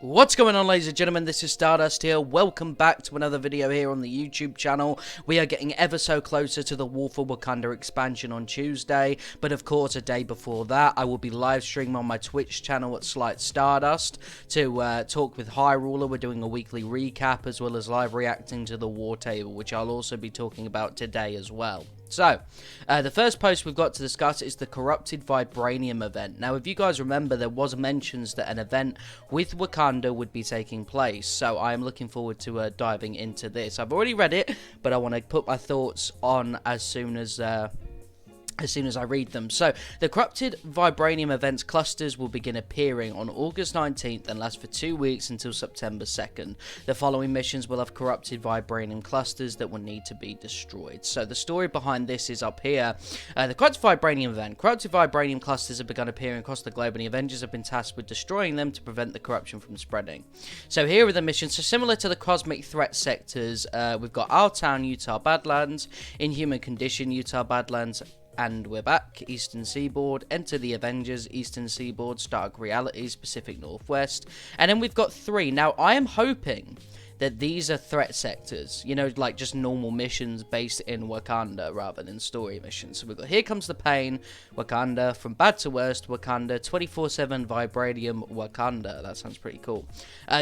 What's going on, ladies and gentlemen? This is Stardust here. Welcome back to another video here on the YouTube channel. We are getting ever so closer to the War for Wakanda expansion on Tuesday, but of course a day before that I will be live streaming on my Twitch channel at Slight Stardust to talk with High Ruler. We're doing a weekly recap as well as live reacting to the war table, which I'll also be talking about today as well. So, the first post we've got to discuss is the Corrupted Vibranium event. Now, if you guys remember, there was mentions that an event with Wakanda would be taking place, so I am looking forward to diving into this. I've already read it, but I want to put my thoughts on as soon as I read them. So, the Corrupted Vibranium events clusters will begin appearing on August 19th and last for 2 weeks until September 2nd. The following missions will have Corrupted Vibranium clusters that will need to be destroyed. So, the story behind this is up here. The Corrupted Vibranium event. Corrupted Vibranium clusters have begun appearing across the globe, and the Avengers have been tasked with destroying them to prevent the corruption from spreading. So, here are the missions. So, similar to the Cosmic Threat sectors, we've got Our Town, Utah Badlands, Inhuman Condition, Utah Badlands, and we're back. Eastern Seaboard, Enter the Avengers, Eastern Seaboard, Stark Realities, Pacific Northwest, and then we've got 3. Now, I am hoping that these are threat sectors, you know, like just normal missions based in Wakanda rather than story missions. So we've got Here Comes the Pain, Wakanda, From Bad to Worst, Wakanda, 24/7 Vibranium, Wakanda. That sounds pretty cool.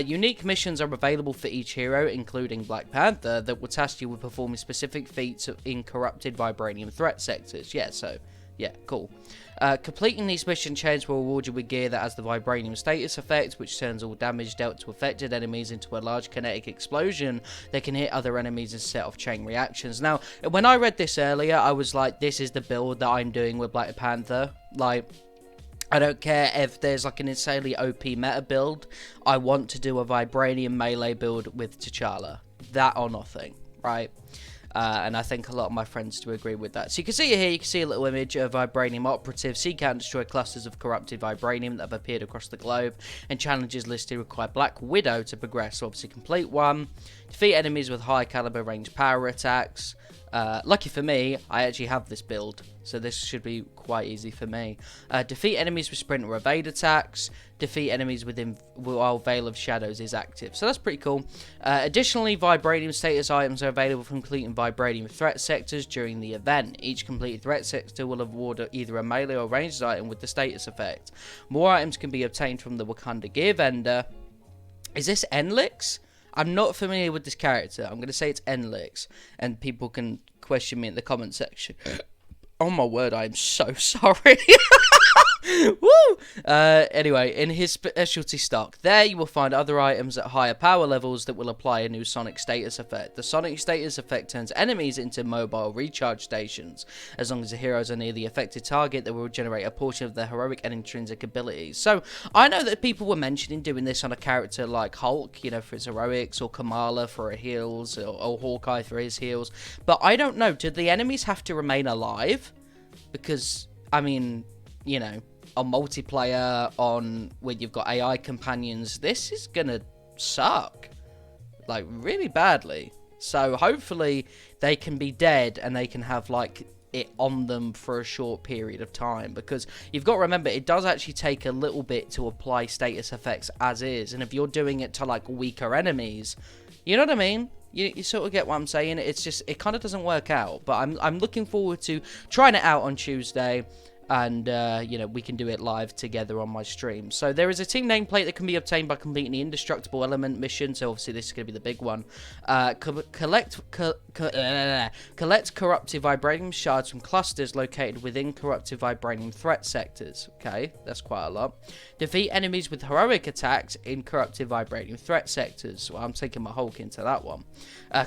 Unique missions are available for each hero, including Black Panther, that will task you with performing specific feats in corrupted Vibranium threat sectors. Yeah, cool. Completing these mission chains will reward you with gear that has the Vibranium status effect, which turns all damage dealt to affected enemies into a large kinetic explosion that can hit other enemies and set off chain reactions. Now, when I read this earlier, I was like, this is the build that I'm doing with Black Panther. Like, I don't care if there's like an insanely OP meta build. I want to do a Vibranium melee build with T'Challa. That or nothing, right? And I think a lot of my friends do agree with that. So you can see it here, you can see a little image of Vibranium operatives. Seek out and destroy clusters of corrupted Vibranium that have appeared across the globe. And challenges listed require Black Widow to progress. So obviously complete one. Defeat enemies with high caliber range power attacks. Lucky for me, I actually have this build, so this should be quite easy for me. Defeat enemies with sprint or evade attacks. Defeat enemies while Veil of Shadows is active. So that's pretty cool. Additionally, Vibranium status items are available from completing Vibranium threat sectors during the event. Each completed threat sector will award either a melee or ranged item with the status effect. More items can be obtained from the Wakanda gear vendor. Is this Enlix? I'm not familiar with this character. I'm going to say it's Enlix, and people can question me in the comment section. Oh my word, I'm so sorry. Woo! Anyway, in his specialty stock, there you will find other items at higher power levels that will apply a new Sonic status effect. The Sonic status effect turns enemies into mobile recharge stations. As long as the heroes are near the affected target, they will generate a portion of their heroic and intrinsic abilities. So, I know that people were mentioning doing this on a character like Hulk, you know, for his heroics, or Kamala for her heals, or Hawkeye for his heals. But I don't know, do the enemies have to remain alive? Because, I mean, you know, on multiplayer, when you've got AI companions, this is gonna suck, like, really badly. So hopefully they can be dead and they can have, like, it on them for a short period of time, because you've got to remember, it does actually take a little bit to apply status effects as is, and if you're doing it to, like, weaker enemies, you know what I mean? You sort of get what I'm saying. It's just, it kind of doesn't work out, but I'm looking forward to trying it out on Tuesday. And, you know, we can do it live together on my stream. So there is a team nameplate that can be obtained by completing the indestructible element mission. So obviously this is going to be the big one. Collect corruptive vibranium shards from clusters located within corruptive vibranium threat sectors. Okay, that's quite a lot. Defeat enemies with heroic attacks in corruptive vibranium threat sectors. Well, I'm taking my Hulk into that one.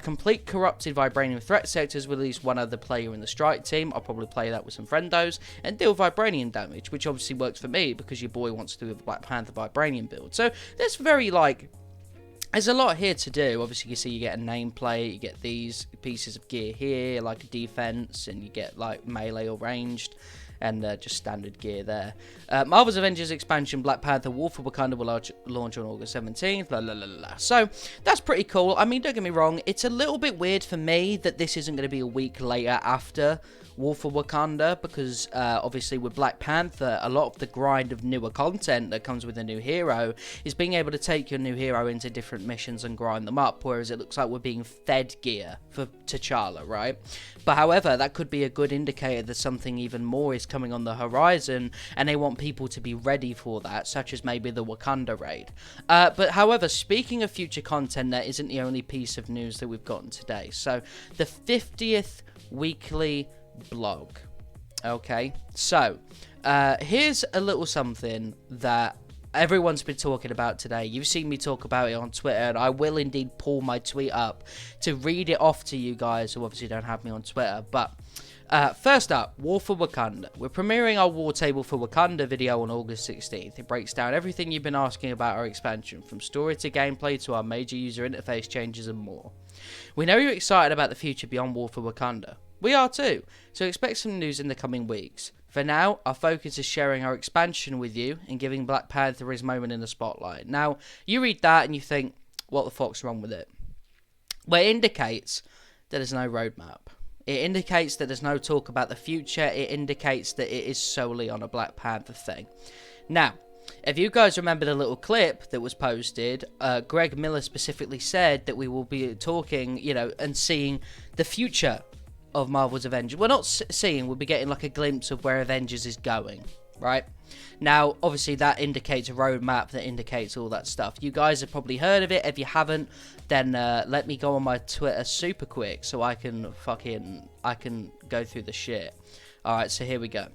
Complete corrupted vibranium threat sectors with at least one other player in the strike team. I'll probably play that with some friendos. And deal vibranium damage, which obviously works for me because your boy wants to do a Black Panther vibranium build. So there's there's a lot here to do. Obviously, you see you get a nameplate, you get these pieces of gear here, like a defense, and you get like melee or ranged. and just standard gear there. Marvel's Avengers expansion Black Panther War for Wakanda will launch on August 17th. Blah, blah, blah, blah. So that's pretty cool. I mean, don't get me wrong, it's a little bit weird for me that this isn't going to be a week later after War for Wakanda, because obviously with Black Panther, a lot of the grind of newer content that comes with a new hero is being able to take your new hero into different missions and grind them up, whereas it looks like we're being fed gear for T'Challa, right? But however, that could be a good indicator that something even more is coming on the horizon, and they want people to be ready for that, such as maybe the Wakanda raid. But however, speaking of future content, that isn't the only piece of news that we've gotten today. So the 50th weekly blog. Okay, so here's a little something that everyone's been talking about today. You've seen me talk about it on Twitter, and I will indeed pull my tweet up to read it off to you guys who obviously don't have me on Twitter. But first up, War for Wakanda. We're premiering our War Table for Wakanda video on August 16th. It breaks down everything you've been asking about our expansion, from story to gameplay to our major user interface changes and more. We know you're excited about the future beyond War for Wakanda. We are too, so expect some news in the coming weeks. For now, our focus is sharing our expansion with you and giving Black Panther his moment in the spotlight. Now, you read that and you think, what the fuck's wrong with it? Well, it indicates that there's no roadmap. It indicates that there's no talk about the future. It indicates that it is solely on a Black Panther thing. Now, if you guys remember the little clip that was posted, Greg Miller specifically said that we will be talking, and seeing the future of Marvel's Avengers. We're not seeing, we'll be getting like a glimpse of where Avengers is going, right? Now, obviously that indicates a roadmap, that indicates all that stuff. You guys have probably heard of it. If you haven't, then let me go on my Twitter super quick so I can go through the shit. Alright, so here we go.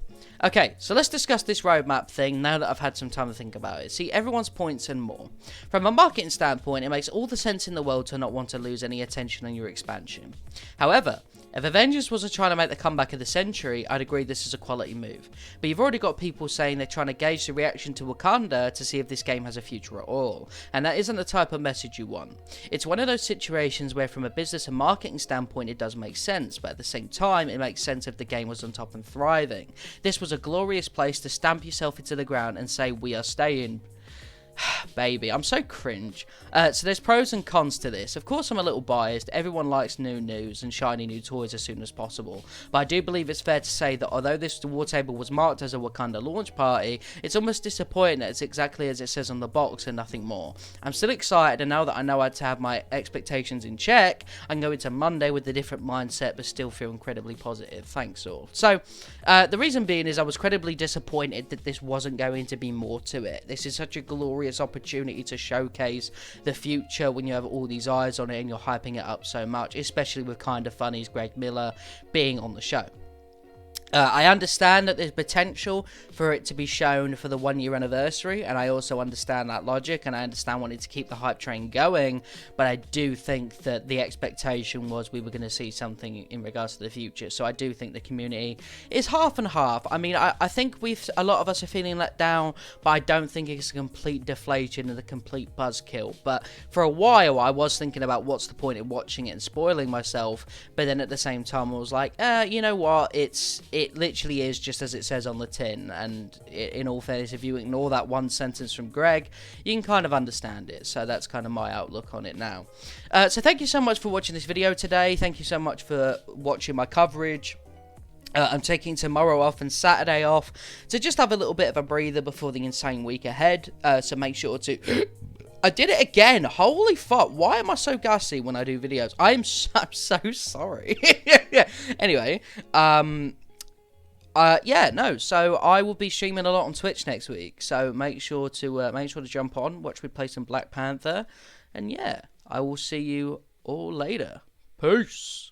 Okay, so let's discuss this roadmap thing now that I've had some time to think about it. See, everyone's points and more. From a marketing standpoint, it makes all the sense in the world to not want to lose any attention on your expansion. However, if Avengers wasn't trying to make the comeback of the century, I'd agree this is a quality move. But you've already got people saying they're trying to gauge the reaction to Wakanda to see if this game has a future at all. And that isn't the type of message you want. It's one of those situations where from a business and marketing standpoint it does make sense, but at the same time it makes sense if the game was on top and thriving. This was a glorious place to stamp yourself into the ground and say, we are staying. Baby, I'm so cringe. So there's pros and cons to this. Of course, I'm a little biased. Everyone likes new news and shiny new toys as soon as possible. But I do believe it's fair to say that although this War Table was marked as a Wakanda launch party, it's almost disappointing that it's exactly as it says on the box and nothing more. I'm still excited, and now that I know how to have my expectations in check, I can go into Monday with a different mindset but still feel incredibly positive. Thanks all. So, the reason being is I was incredibly disappointed that this wasn't going to be more to it. This is such a glorious opportunity to showcase the future when you have all these eyes on it and you're hyping it up so much, especially with Kinda Funny's Greg Miller being on the show. I understand that there's potential for it to be shown for the 1 year anniversary, and I also understand that logic, and I understand wanting to keep the hype train going, but I do think that the expectation was we were going to see something in regards to the future. So I do think the community is half and half. I mean, I think a lot of us are feeling let down, but I don't think it's a complete deflation and a complete buzzkill. But for a while I was thinking about what's the point in watching it and spoiling myself, but then at the same time I was like, you know what, it literally is just as it says on the tin, and in all fairness, if you ignore that one sentence from Greg, you can kind of understand it. So that's kind of my outlook on it now. So thank you so much for watching this video today. Thank you so much for watching my coverage. I'm taking tomorrow off and Saturday off to just have a little bit of a breather before the insane week ahead. So make sure to... I did it again. Holy fuck. Why am I so gassy when I do videos? I'm so sorry. Anyway, so I will be streaming a lot on Twitch next week. So make sure to jump on, watch me play some Black Panther, and yeah, I will see you all later. Peace.